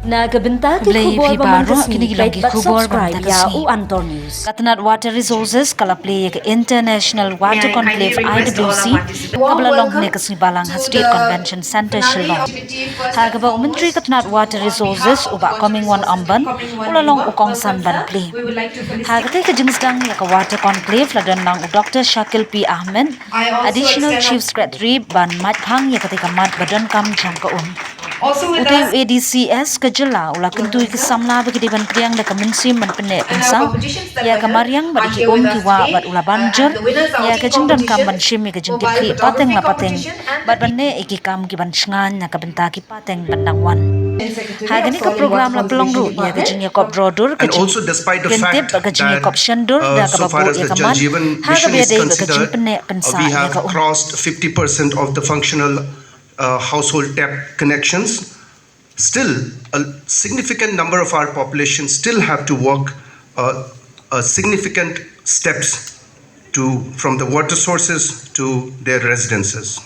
Nagabenta ki khubor bamangasni paidbah subscribe ya u Antor News. Katanat Water Resources kalapli ke International Water Conclave IWC kabalalong ne kasni balang State Convention Center Shillong. Hagaba Menteri Katanat Water Resources uba coming one amban ulalong ukong sanban pli. Hagate ke Jingialang Water Conclave ladan nang Dr. Shakil P. Ahmed, Additional Chief Secretary ban Mathang ya ketika mat badan kam jangkaun. Utai ADCS kejela ula kentui ke samla bagi diban kriang da kemensi menpene pensang ya kamariang bagi ki kiwa bat ula banjir ya kejeng dan kam ban shimi kejeng ki pateng la pateng bat banne iki kam ki ban shngan na kabenta ki pateng bandangwan hagani ke program la pelongru ya kejeng yakop drodur kejeng gentip kejeng yakop shendur da kababu ya kaman hagabe dei kejeng pene pensa we have crossed 50% of the functional household tap connections. Still, a significant number of our population still have to walk significant steps from the water sources to their residences.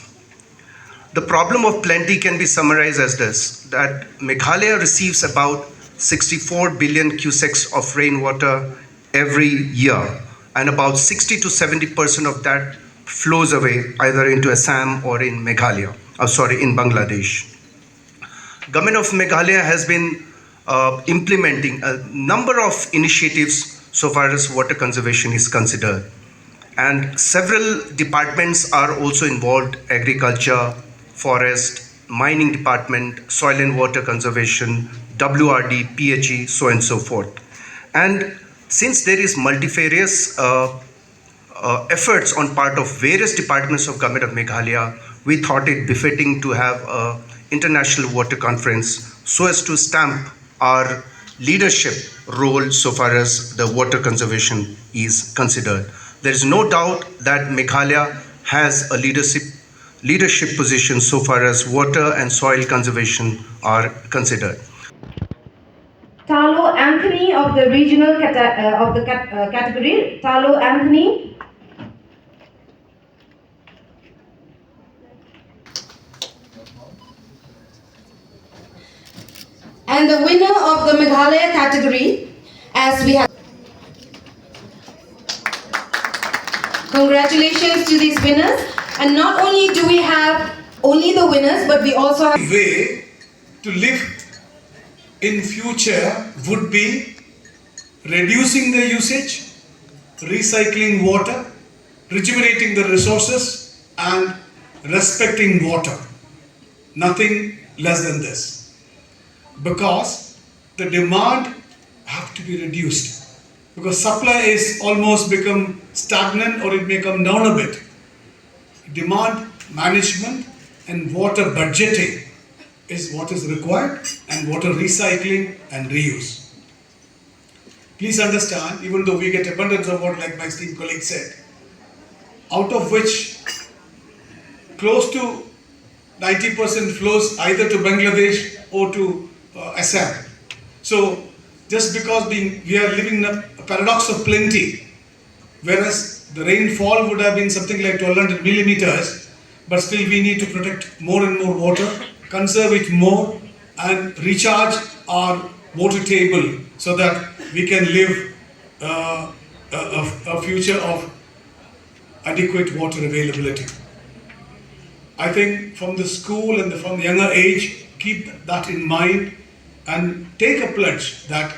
The problem of plenty can be summarized as this, that Meghalaya receives about 64 billion cusecs of rainwater every year, and about 60 to 70% of that flows away either into Assam or in Meghalaya. In Bangladesh. Government of Meghalaya has been implementing a number of initiatives so far as water conservation is considered. And several departments are also involved: agriculture, forest, mining department, soil and water conservation, WRD, PHE, so and so forth. And since there is multifarious efforts on part of various departments of Government of Meghalaya, we thought it befitting to have an international water conference so as to stamp our leadership role so far as the water conservation is considered. There is no doubt that Meghalaya has a leadership position so far as water and soil conservation are considered. Ioh Anthony of the regional category. Ioh Anthony. And the winner of the Meghalaya category, as we have. Congratulations to these winners. And not only do we have only the winners, but we also have. Way to live in future would be reducing the usage, recycling water, rejuvenating the resources, and respecting water. Nothing less than this. Because the demand have to be reduced, because supply is almost become stagnant or it may come down a bit. Demand management and water budgeting is what is required, and water recycling and reuse. Please understand, even though we get abundance of water, like my esteemed colleague said, out of which close to 90% flows either to Bangladesh or to Assam. So just because we are living in a paradox of plenty, whereas the rainfall would have been something like 1200 millimeters, but still we need to protect more and more water, conserve it more, and recharge our water table so that we can live a future of adequate water availability. I think from the school and from the younger age, keep that in mind and take a pledge that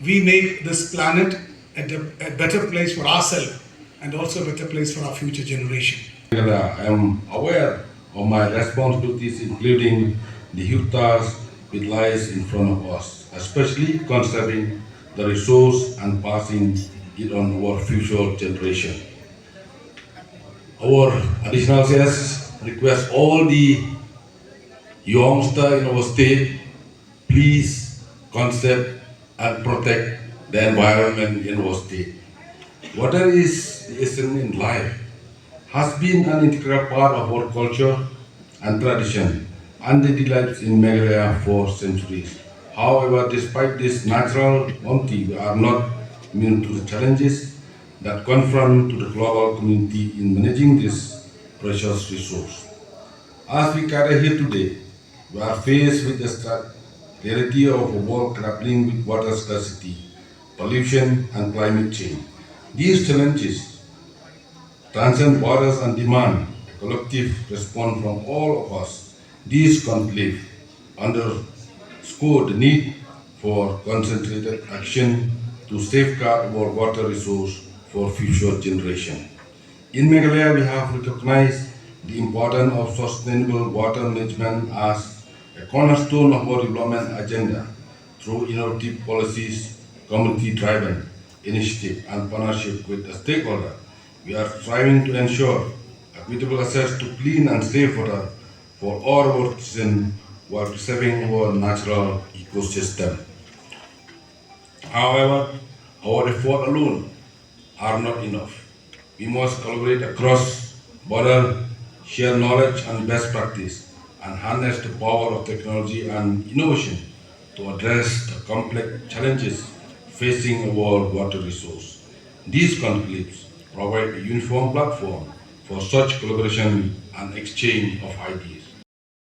we make this planet a better place for ourselves and also a better place for our future generation. I am aware of my responsibilities, including the huge task which lies in front of us, especially conserving the resource and passing it on to our future generation. Our additional CS request all the youngsters in our state, please conserve and protect the environment in our state. Water is the essence in life, has been an integral part of our culture and tradition and the delights in Meghalaya for centuries. However, despite this natural bounty, we are not immune to the challenges that confront to the global community in managing this precious resource. As we gather here today, we are faced with the reality of a world grappling with water scarcity, pollution, and climate change. These challenges transcend borders and demand a collective response from all of us. This conclave underscore the need for concentrated action to safeguard our water resource for future generations. In Meghalaya, we have recognized the importance of sustainable water management as a cornerstone of our development agenda through innovative policies, community-driven initiative, and partnership with the stakeholders. We are striving to ensure equitable access to clean and safe water for all our citizens while preserving our natural ecosystem. However, our efforts alone are not enough. We must collaborate across borders, share knowledge and best practice, and harness the power of technology and innovation to address the complex challenges facing our water resource. These conflicts provide a uniform platform for such collaboration and exchange of ideas.